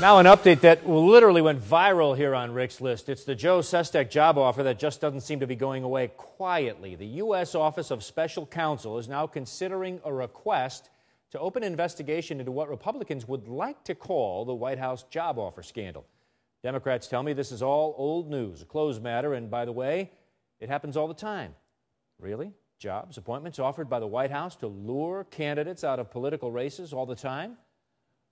Now an update that literally went viral here on Rick's List. It's the Joe Sestak job offer that just doesn't seem to be going away quietly. The U.S. Office of Special Counsel is now considering a request to open an investigation into what Republicans would like to call the White House job offer scandal. Democrats tell me this is all old news, a closed matter, and by the way, it happens all the time. Really? Jobs, appointments offered by the White House to lure candidates out of political races all the time?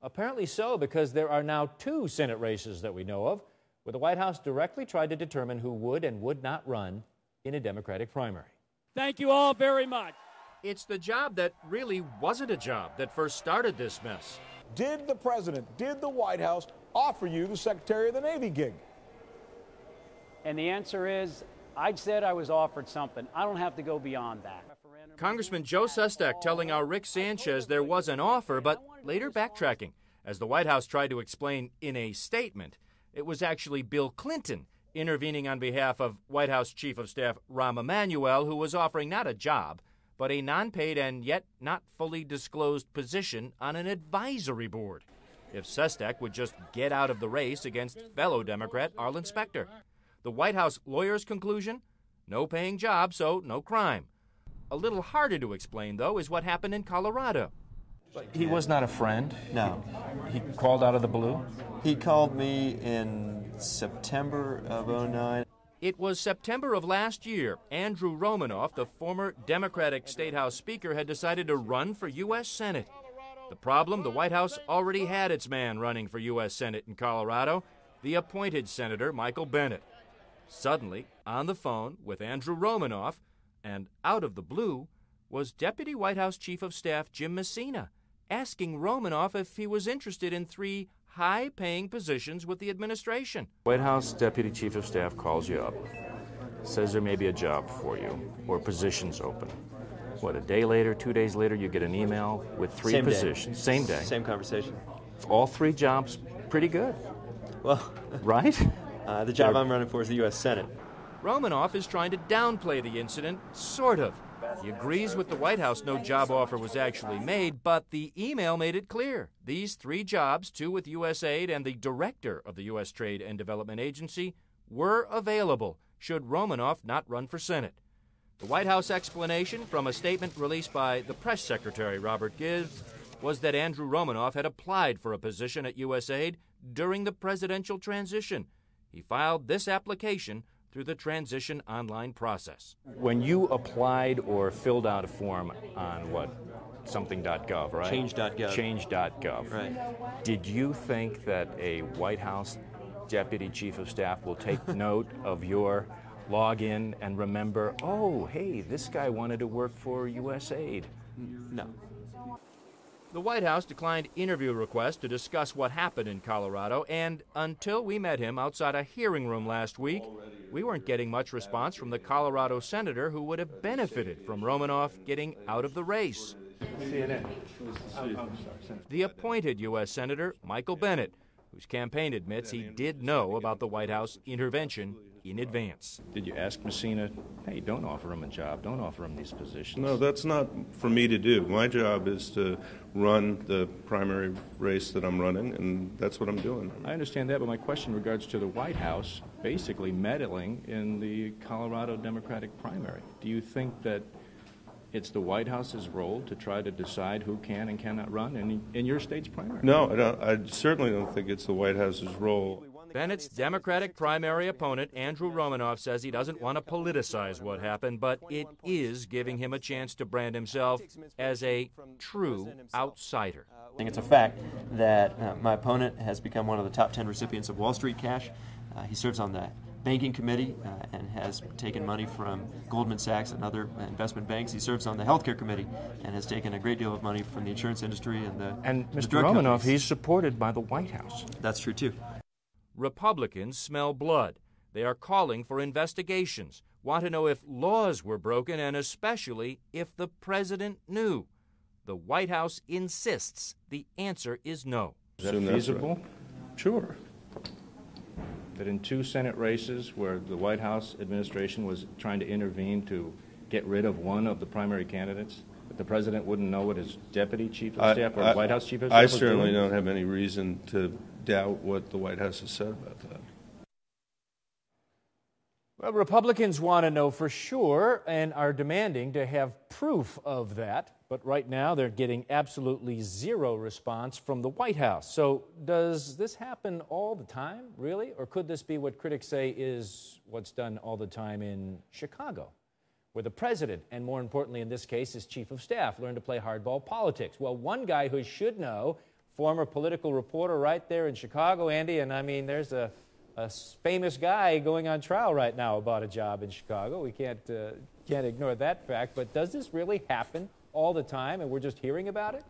Apparently so, because there are now 2 Senate races that we know of where the White House directly tried to determine who would and would not run in a Democratic primary. Thank you all very much. It's the job that really wasn't a job that first started this mess. Did the president, did the White House offer you the Secretary of the Navy gig? And the answer is, I said I was offered something. I don't have to go beyond that. Congressman Joe Sestak telling our Rick Sanchez there was an offer, but later backtracking, as the White House tried to explain in a statement, it was actually Bill Clinton intervening on behalf of White House Chief of Staff Rahm Emanuel, who was offering not a job, but a non-paid and yet not fully disclosed position on an advisory board, if Sestak would just get out of the race against fellow Democrat Arlen Specter. The White House lawyer's conclusion? No paying job, so no crime. A little harder to explain, though, is what happened in Colorado. He was not a friend? No. He called out of the blue? He called me in September of '09. It was September of last year. Andrew Romanoff, the former Democratic State House Speaker, had decided to run for U.S. Senate. The problem, the White House already had its man running for U.S. Senate in Colorado, the appointed Senator Michael Bennet. Suddenly, on the phone with Andrew Romanoff, and out of the blue, was Deputy White House Chief of Staff Jim Messina, asking Romanoff if he was interested in 3 high-paying positions with the administration. White House Deputy Chief of Staff calls you up, says there may be a job for you, or positions open. What, a day later, 2 days later, you get an email with 3 positions. Same day. Same conversation. All 3 jobs, pretty good. Well, right? The job I'm running for is the U.S. Senate. Romanoff is trying to downplay the incident, sort of. He agrees with the White House no job offer was actually made, but the email made it clear. These 3 jobs, 2 with USAID and the director of the U.S. Trade and Development Agency, were available should Romanoff not run for Senate. The White House explanation from a statement released by the press secretary, Robert Gibbs, was that Andrew Romanoff had applied for a position at USAID during the presidential transition. He filed this application through the transition online process. When you applied or filled out a form on what? Something.gov, right? Change.gov. Change.gov. Right. Did you think that a White House Deputy Chief of Staff will take note of your login and remember, oh, hey, this guy wanted to work for USAID? No. The White House declined interview requests to discuss what happened in Colorado, and until we met him outside a hearing room last week, we weren't getting much response from the Colorado senator who would have benefited from Romanoff getting out of the race. CNN. The appointed U.S. Senator, Michael Bennet, whose campaign admits he did know about the White House intervention in advance. Did you ask Messina, hey, don't offer him a job, don't offer him these positions? No, that's not for me to do. My job is to run the primary race that I'm running, and that's what I'm doing. I understand that, but my question regards to the White House basically meddling in the Colorado Democratic primary. Do you think that it's the White House's role to try to decide who can and cannot run in your state's primary? No, I certainly don't think it's the White House's role. Bennett's Democratic primary opponent, Andrew Romanoff, says he doesn't want to politicize what happened, but it is giving him a chance to brand himself as a true outsider. I think it's a fact that my opponent has become one of the top 10 recipients of Wall Street cash. He serves on the banking committee and has taken money from Goldman Sachs and other investment banks. He serves on the healthcare committee and has taken a great deal of money from the insurance industry and the Mr. drug Romanoff, companies. he's supported by the White House. That's true, too. Republicans smell blood. They are calling for investigations, want to know if laws were broken, and especially if the president knew. The White House insists the answer is no. Is that Assume that's feasible? right. Sure. That in 2 Senate races where the White House administration was trying to intervene to get rid of one of the primary candidates, The president wouldn't know what his deputy chief of staff or White House chief of staff I was doing? certainly don't have any reason to doubt what the White House has said about that. Well, Republicans want to know for sure and are demanding to have proof of that. But right now, they're getting absolutely zero response from the White House. So does this happen all the time, really? Or could this be what critics say is what's done all the time in Chicago, where the president, and more importantly in this case, his chief of staff, learned to play hardball politics? Well, one guy who should know, former political reporter right there in Chicago, Andy, and I mean, there's a famous guy going on trial right now about a job in Chicago. We can't ignore that fact. But does this really happen all the time and we're just hearing about it?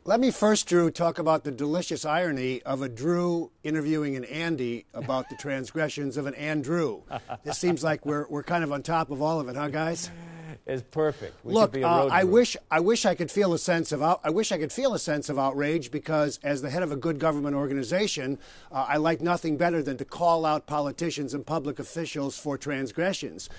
Let me first, Drew, talk about the delicious irony of a Drew interviewing an Andy about the transgressions of an Andrew. This seems like we're kind of on top of all of it, huh, guys? It's perfect. Look, I wish I could feel a sense of outrage, because as the head of a good government organization, I like nothing better than to call out politicians and public officials for transgressions.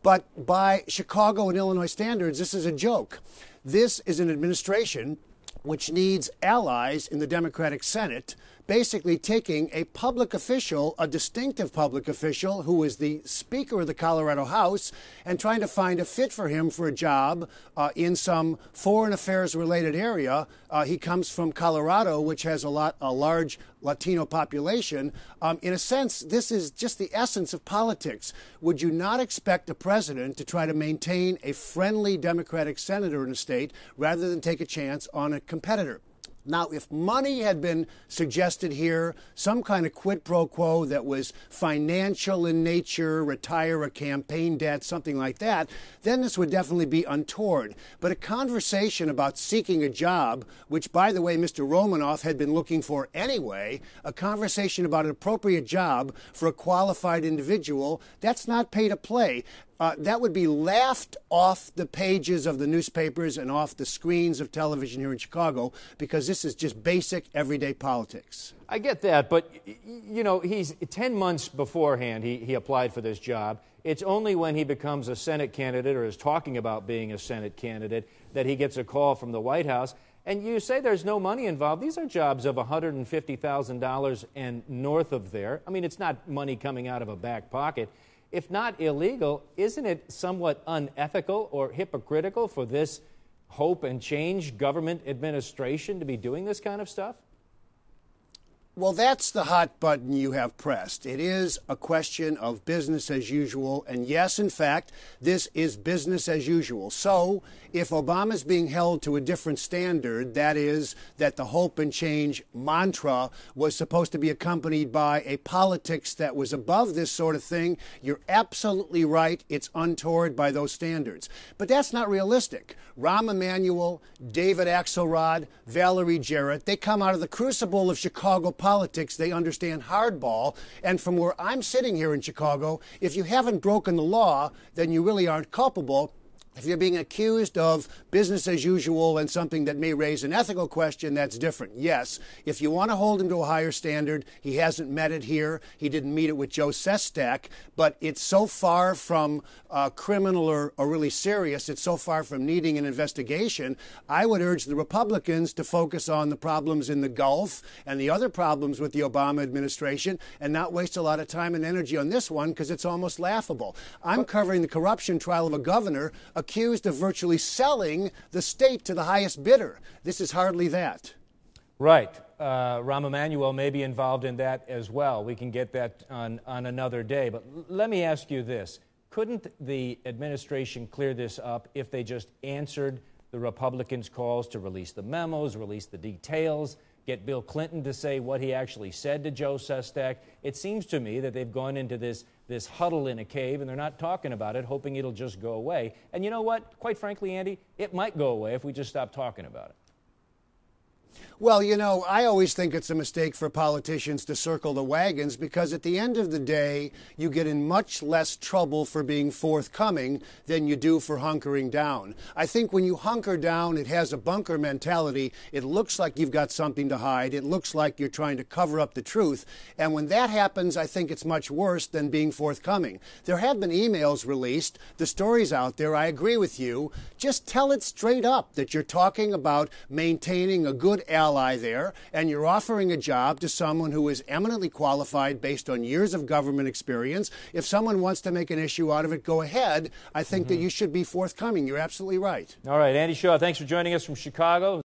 But by Chicago and Illinois standards, this is a joke. This is an administration which needs allies in the Democratic Senate, basically taking a public official, a distinctive public official who is the Speaker of the Colorado House, and trying to find a fit for him for a job in some foreign affairs related area. He comes from Colorado, which has a large Latino population. In a sense, this is just the essence of politics. Would you not expect a president to try to maintain a friendly Democratic senator in a state rather than take a chance on a competitor? Now, if money had been suggested here, some kind of quid pro quo that was financial in nature, retire a campaign debt, something like that, then this would definitely be untoward. But a conversation about seeking a job, which, by the way, Mr. Romanoff had been looking for anyway, a conversation about an appropriate job for a qualified individual, that's not pay to play. That would be laughed off the pages of the newspapers and off the screens of television here in Chicago, because this is just basic everyday politics. I get that, but, you know, he's 10 months beforehand he applied for this job. It's only when he becomes a Senate candidate or is talking about being a Senate candidate that he gets a call from the White House. And you say there's no money involved. These are jobs of $150,000 and north of there. I mean, it's not money coming out of a back pocket. If not illegal, isn't it somewhat unethical or hypocritical for this hope and change government administration to be doing this kind of stuff? Well, that's the hot button you have pressed. It is a question of business as usual. And yes, in fact, this is business as usual. So if Obama is being held to a different standard, that is that the hope and change mantra was supposed to be accompanied by a politics that was above this sort of thing, you're absolutely right. It's untoward by those standards. But that's not realistic. Rahm Emanuel, David Axelrod, Valerie Jarrett, they come out of the crucible of Chicago politics. They understand hardball. And from where I'm sitting here in Chicago, if you haven't broken the law, then you really aren't culpable. If you're being accused of business as usual and something that may raise an ethical question, that's different. Yes, if you want to hold him to a higher standard, he hasn't met it here. He didn't meet it with Joe Sestak, but it's so far from criminal or really serious. It's so far from needing an investigation. I would urge the Republicans to focus on the problems in the Gulf and the other problems with the Obama administration and not waste a lot of time and energy on this one, because it's almost laughable. I'm covering the corruption trial of a governor accused of virtually selling the state to the highest bidder. This is hardly that. Right. Rahm Emanuel may be involved in that as well. We can get that on another day. But let me ask you this. Couldn't the administration clear this up if they just answered the Republicans' calls to release the memos, release the details, get Bill Clinton to say what he actually said to Joe Sestak? It seems to me that they've gone into this huddle in a cave, and they're not talking about it, hoping it'll just go away. And you know what? Quite frankly, Andy, it might go away if we just stop talking about it. Well, you know, I always think it's a mistake for politicians to circle the wagons because at the end of the day, you get in much less trouble for being forthcoming than you do for hunkering down. I think when you hunker down, it has a bunker mentality. It looks like you've got something to hide. It looks like you're trying to cover up the truth. And when that happens, I think it's much worse than being forthcoming. There have been emails released. The story's out there. I agree with you. Just tell it straight up that you're talking about maintaining a good ally there, and you're offering a job to someone who is eminently qualified based on years of government experience. If someone wants to make an issue out of it, go ahead. I think that you should be forthcoming. You're absolutely right. All right, Andy Shaw, thanks for joining us from Chicago.